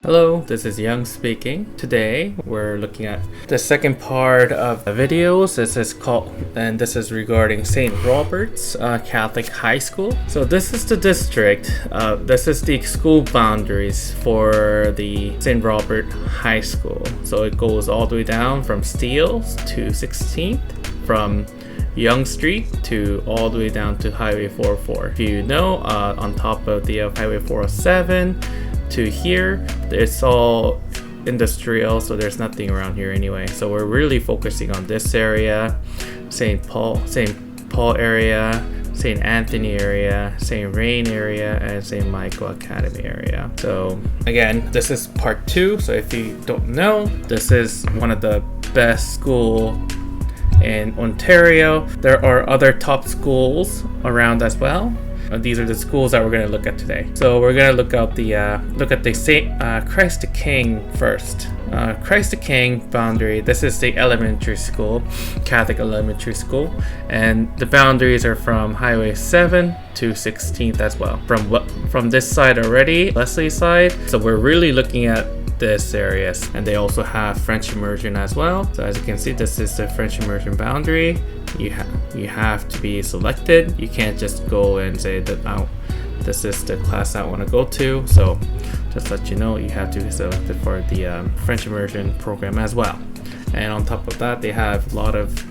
Hello, this is Young speaking. Today we're looking at the second part of the videos. This is regarding St. Robert's Catholic High School. So this is the district. This is the school boundaries for the St. Robert High School. So it goes all the way down from Steeles to 16th, from Young Street to all the way down to Highway 404. If you know, on top of the Highway 407 to here, it's all industrial, so there's nothing around here anyway. So we're really focusing on this area, St. Paul area, St. Anthony area, St. Rain area, and St. Michael Academy area. So again, this is part 2. So if you don't know, this is one of the best school in Ontario. There are other top schools around as well. These are the schools that we're going to look at today. So we're going to look at the St. Christ the King first. Christ the King boundary. This is the elementary school, Catholic elementary school, and the boundaries are from Highway 7 to 16th as well. From this side already, Leslie side. So we're really looking at this areas, and they also have French immersion as well. So as you can see, this is the French immersion boundary. You have to be selected. You can't just go and say that this is the class I want to go to. So just let you know, you have to be selected for the French immersion program as well. And on top of that, they have a lot of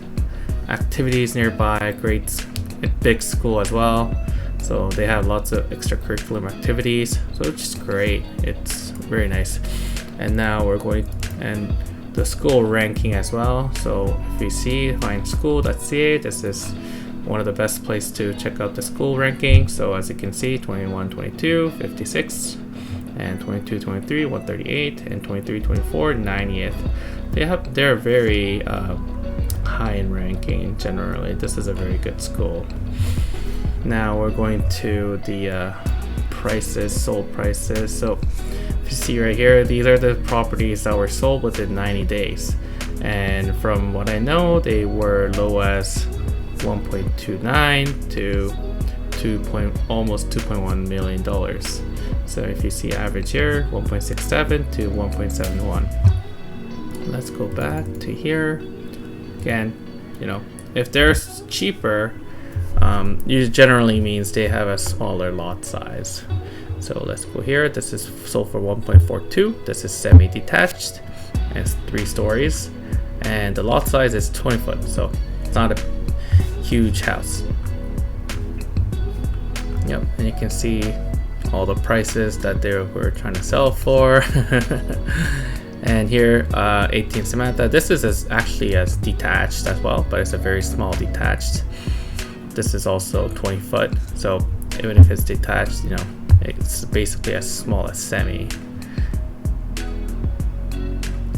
activities nearby. Big school as well. So they have lots of extracurricular activities. So it's just great. It's very nice. And now we're going and the school ranking as well. So if you see find school.ca, this is one of the best places to check out the school ranking. So as you can see, 21-22 56, and 22-23 138, and 23-24 90th. They're very high in ranking generally. This is a very good school. Now we're going to the sold prices. So if you see right here, these are the properties that were sold within 90 days. And from what I know, they were low as 1.29 to almost $2.1 million. So if you see average here, 1.67 to 1.71. Let's go back to here. Again, if they're cheaper, it generally means they have a smaller lot size. So let's go here. This is sold for 1.42. This is semi-detached, and it's 3 stories, and the lot size is 20 foot, so it's not a huge house. Yep, and you can see all the prices that they were trying to sell for. And here, 18 Samantha. This is actually as detached as well, but it's a very small detached. This is also 20 foot, so even if it's detached, it's basically as small as semi.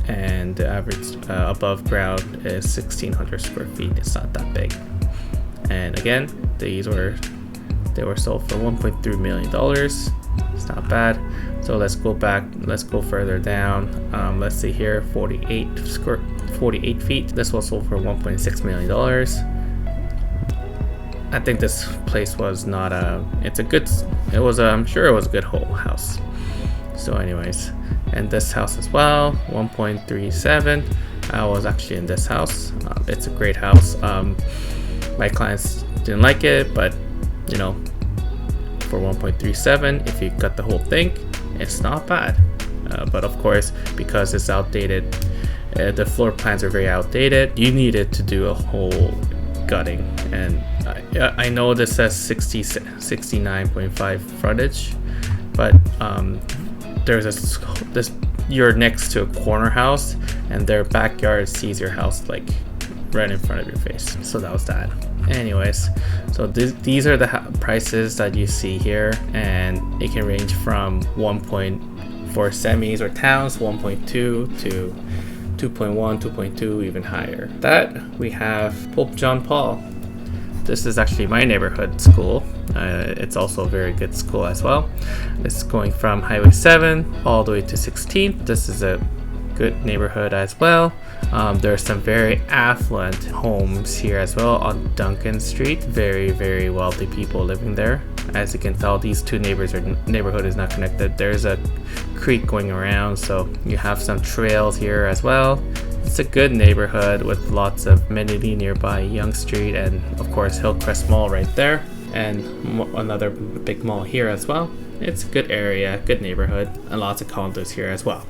And the average above ground is 1,600 square feet. It's not that big. And again, they were sold for $1.3 million. It's not bad. So let's go back. Let's go further down. Let's see here, 48 feet. This was sold for $1.6 million. I think this place was not I'm sure it was a good whole house. So anyways, and this house as well, 1.37. I was actually in this house. It's a great house. My clients didn't like it, but for 1.37, if you cut the whole thing, it's not bad. But of course, because it's outdated, the floor plans are very outdated. You needed to do a whole gutting, and I know this says 69.5 frontage, but you're next to a corner house, and their backyard sees your house like right in front of your face. So that was that. Anyways, so these are the prices that you see here, and it can range from 1.4 semis or towns, 1.2 to 2.1, 2.2, even higher. That we have Pope John Paul. This is actually my neighborhood school. It's also a very good school as well. It's going from Highway 7 all the way to 16th. This is a good neighborhood as well. There are some very affluent homes here as well on Duncan Street. Very, very wealthy people living there. As you can tell, these two neighborhood is not connected. There's a creek going around, so you have some trails here as well. It's a good neighborhood with lots of amenity nearby. Yonge Street and of course Hillcrest Mall right there, and another big mall here as well. It's a good area, good neighborhood, and lots of condos here as well.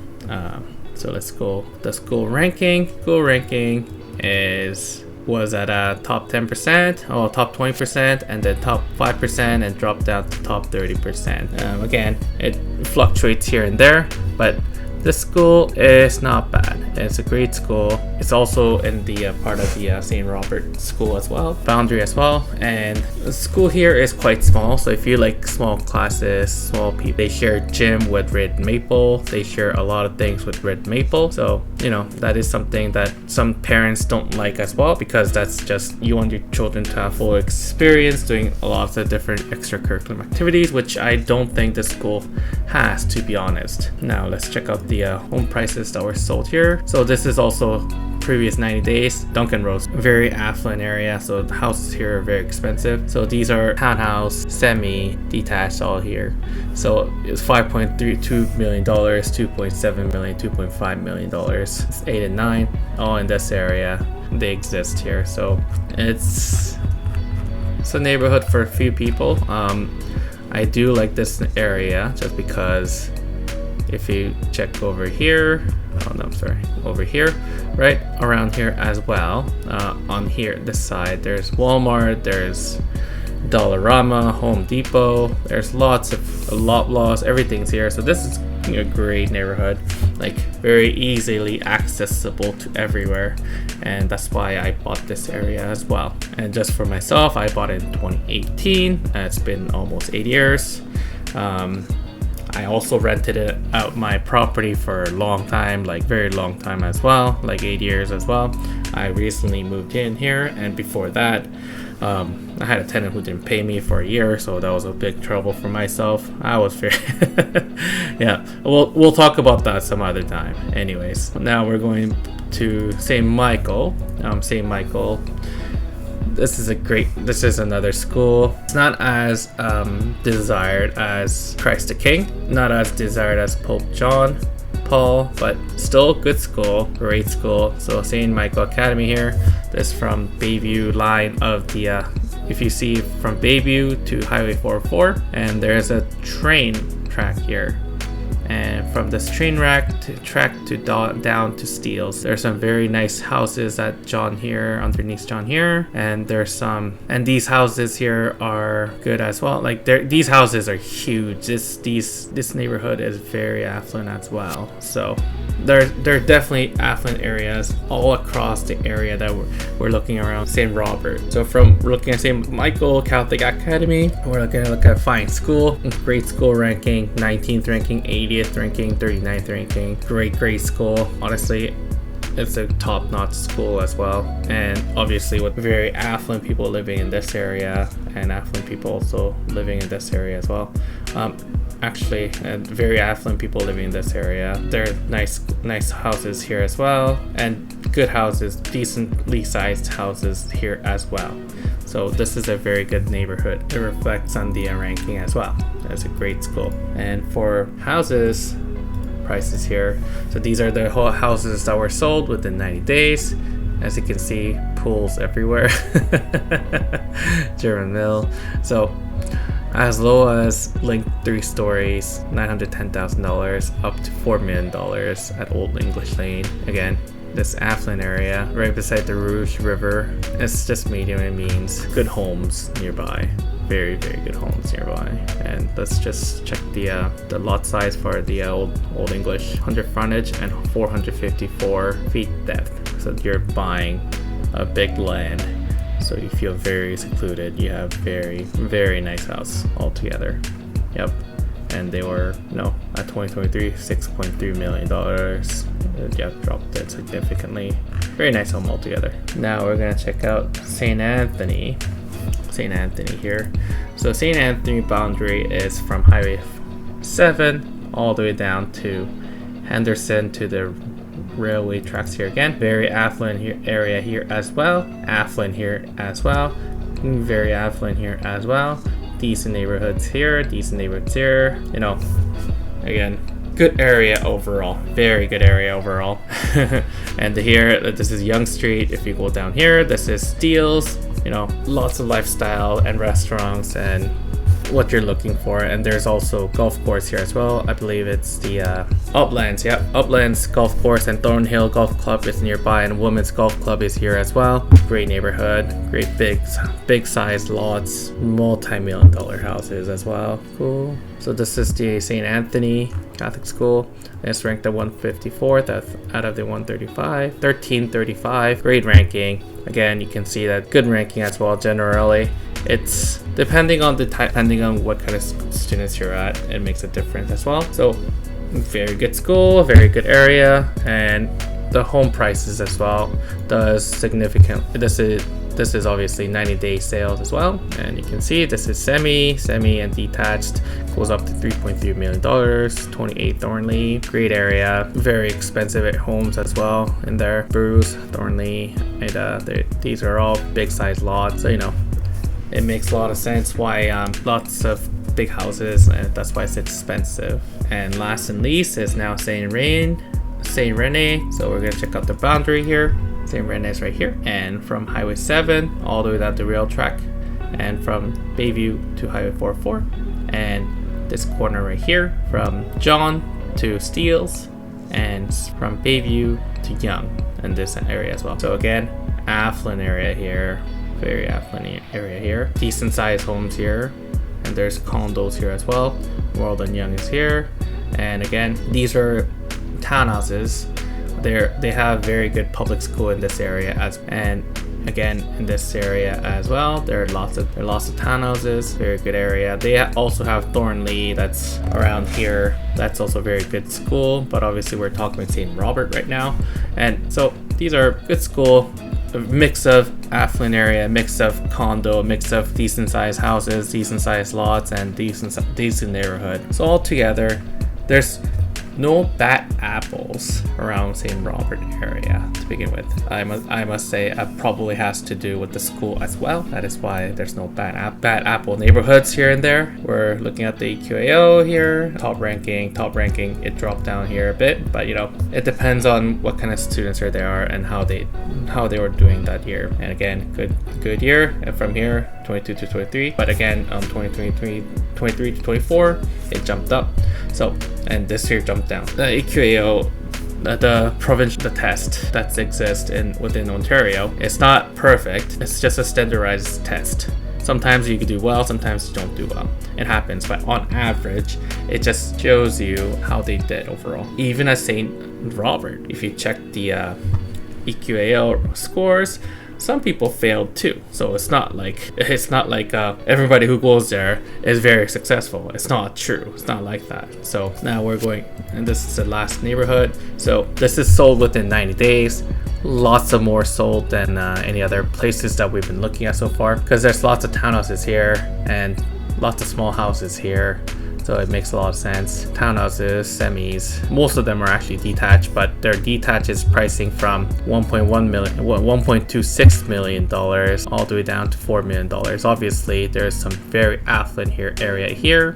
So let's go. The school ranking. School ranking was at top 10%, or top 20%, and then top 5%, and dropped down to top 30%. Again, it fluctuates here and there, but this school is not bad. It's a great school. It's also in the part of the St. Robert school as well, boundary as well. And the school here is quite small, so if you like small classes, small people, they share gym with Red Maple. They share a lot of things with Red Maple. So, you know, that is something that some parents don't like as well, because that's just, you want your children to have full experience doing lots of different extracurricular activities, which I don't think the school has, to be honest. Now let's check out the home prices that were sold here. So this is also previous 90 days. Duncan Road, very affluent area, so the houses here are very expensive. So these are townhouse, semi-detached, all here. So it's $5.32 million, $2.7 million, $2.5 million. It's 8 and 9, all in this area. They exist here, so it's a neighborhood for a few people. I do like this area just because if you check over here, over here, right around here as well, on here, this side, there's Walmart, there's Dollarama, Home Depot, there's lots of Loblaws, everything's here. So this is a great neighborhood, like very easily accessible to everywhere, and that's why I bought this area as well. And just for myself, I bought it in 2018. It's been almost 8 years. I also rented it out my property for a long time, like very long time as well, like 8 years as well. I recently moved in here, and before that, I had a tenant who didn't pay me for a year, so that was a big trouble for myself. I was very yeah, we'll talk about that some other time. Anyways, now we're going to St. Michael. St. Michael, this is another school. It's not as desired as Christ the King, not as desired as Pope John Paul, but still good school, great school. So St. Michael Academy here. This from Bayview line of the if you see from Bayview to Highway 404, and there's a train track here. And from this train track to down to Steeles, there's some very nice houses at John here, underneath John here, and there's some, and these houses here are good as well. Like these houses are huge. This neighborhood is very affluent as well. So there are definitely affluent areas all across the area that we're looking around St. Robert. So from looking at St. Michael Catholic Academy, we're going to look at fine school, great school ranking, 19th ranking, 80th ranking, 39th ranking, great school. Honestly, it's a top-notch school as well, and obviously with very affluent people living in this area, and affluent people also living in this area as well. Actually, very affluent people living in this area. There are nice houses here as well, and good houses, decently sized houses here as well. So this is a very good neighborhood. It reflects on the ranking as well. It's a great school. And for houses, prices here. So these are the whole houses that were sold within 90 days. As you can see, pools everywhere. German Mill. So as low as Link 3 stories, $910,000 up to $4 million at Old English Lane. Again, this affluent area right beside the Rouge River. It's just medium and means. Good homes nearby. Very good homes nearby. And let's just check the lot size for the Old English. 100 frontage and 454 feet depth. So you're buying a big land, so you feel very secluded. You have very nice house altogether. Yep. And they were at 2023 $6.3 million. Yeah, dropped it significantly. Very nice home altogether. Now we're gonna check out St. Anthony here. So St. Anthony boundary is from Highway 7 all the way down to Henderson to the railway tracks here again. Very affluent area here as well. Affluent here as well. Very affluent here as well. decent neighborhoods here, decent neighborhoods here. You know, again, good area overall, very good area overall. And here, this is Young Street. If you go down here, this is Steeles. You know, lots of lifestyle and restaurants and what you're looking for. And there's also golf course here as well. I believe it's the Uplands. Yeah, Uplands Golf Course and Thornhill Golf Club is nearby, and Women's Golf Club is here as well. Great neighborhood, great big sized lots, multi-million-dollar houses as well. Cool. So this is the St. Anthony Catholic School. It's ranked at 154th out of the 1335. Great ranking. Again, you can see that good ranking as well. Generally, it's depending on the type, depending on what kind of students you're at, it makes a difference as well. So very good school, very good area, and the home prices as well does significant. This is obviously 90-day sales as well, and you can see this is semi and detached, goes up to $3.3 million. 28 Thornley, great area, very expensive at homes as well in there. Bruce, Thornley, and these are all big size lots, so you know it makes a lot of sense why lots of big houses, and that's why it's expensive. And last and least is now Saint Rene. So we're gonna check out the boundary here. St. Rene is right here, and from Highway 7 all the way down the rail track, and from Bayview to Highway 44, and this corner right here from John to Steeles, and from Bayview to Young, in this area as well. So again, affluent area here, very affluent area here, decent sized homes here, and there's condos here as well. World and Young is here, and again, these are townhouses. They have very good public school in this area and again in this area as well. There are lots of townhouses, very good area. They also have Thornley that's around here. That's also a very good school, but obviously we're talking about St. Robert right now. And so these are good school, a mix of affluent area, mix of condo, mix of decent sized houses, decent sized lots, and decent neighborhood. So all together, there's no bad apples around St. Robert area to begin with. I must say it probably has to do with the school as well. That is why there's no bad apple neighborhoods here and there. We're looking at the EQAO here, top ranking. It dropped down here a bit, but you know it depends on what kind of students there are and how they were doing that year. And again, good year from here, 22 to 23. But again, 23 to 24, it jumped up. So, and this year jumped down. The EQAO, the provincial test that exists within Ontario, it's not perfect. It's just a standardized test. Sometimes you can do well, sometimes you don't do well. It happens, but on average, it just shows you how they did overall. Even at St. Robert, if you check the EQAO scores, some people failed too. So it's not like everybody who goes there is very successful. It's not true. It's not like that. So now we're going, and this is the last neighborhood. So this is sold within 90 days. Lots of more sold than any other places that we've been looking at so far, because there's lots of townhouses here and lots of small houses here. So it makes a lot of sense. Townhouses, semis, most of them are actually detached, but their detached is pricing from $1.26 million all the way down to $4 million. Obviously, there's some very affluent area here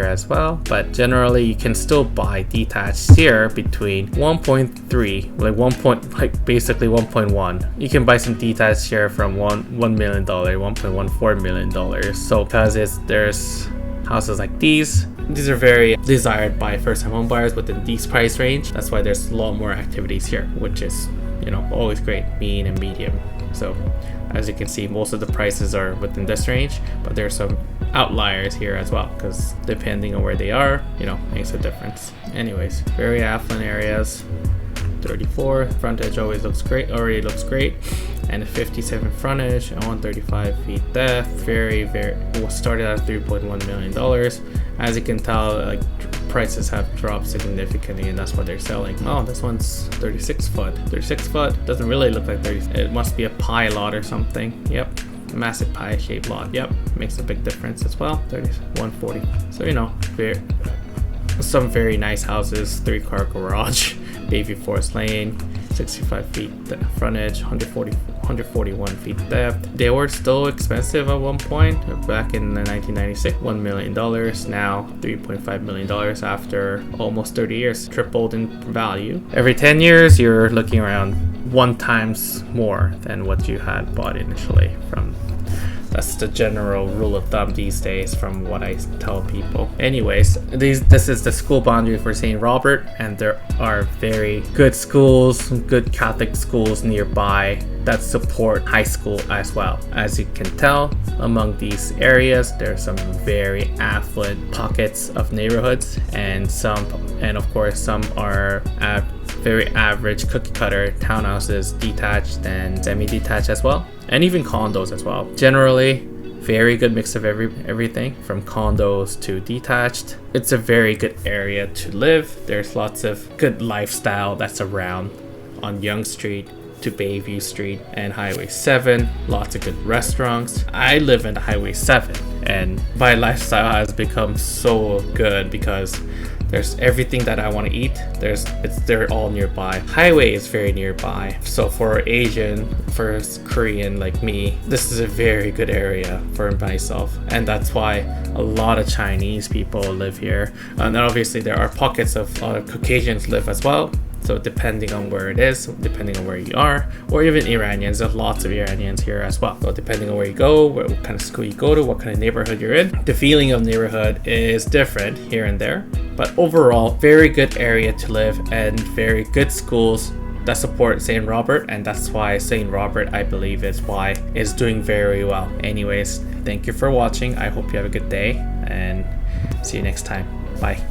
as well. But generally, you can still buy detached here between 1.3, basically 1.1. You can buy some detached here from $1 million, $1.14 million. So because there's houses like these are very desired by first-time home buyers within these price range. That's why there's a lot more activities here, which is, you know, always great, mean and medium. So as you can see, most of the prices are within this range, but there's some outliers here as well, because depending on where they are, you know, makes a difference. Anyways, very affluent areas. 34 frontage already looks great, and a 57 frontage and 135 feet depth. Very started at $3.1 million. As you can tell, like, prices have dropped significantly, and that's what they're selling. Oh, this one's 36 foot doesn't really look like 30. It must be a pie lot or something. Yep, massive pie shaped lot. Yep, makes a big difference as well. 140. So, you know, some very nice houses. 3-car garage, Bayview Forest Lane, 65 feet frontage, 140 141 feet depth. They were still expensive at one point back in 1996, $1 million. Now $3.5 million after almost 30 years, tripled in value. Every 10 years, you're looking around 1 times more than what you had bought initially. That's the general rule of thumb these days from what I tell people. Anyways, this is the school boundary for St. Robert, and there are very good schools, good Catholic schools nearby that support high school as well. As you can tell, among these areas, there's some very affluent pockets of neighborhoods, and of course some are very average cookie cutter townhouses, detached and semi-detached as well, and even condos as well. Generally, very good mix of everything from condos to detached. It's a very good area to live. There's lots of good lifestyle that's around on Yonge Street to Bayview Street and Highway 7. Lots of good restaurants. I live in Highway 7, and my lifestyle has become so good because there's everything that I want to eat. They're all nearby. Highway is very nearby. So for Asian, for Korean like me, this is a very good area for myself. And that's why a lot of Chinese people live here. And obviously there are pockets of a lot of Caucasians live as well. So depending on where it is, depending on where you are, or even Iranians, there's lots of Iranians here as well. So depending on where you go, what kind of school you go to, what kind of neighborhood you're in, the feeling of neighborhood is different here and there. But overall, very good area to live and very good schools that support St. Robert, and that's why St. Robert, I believe, is doing very well. Anyways, thank you for watching. I hope you have a good day and see you next time. Bye.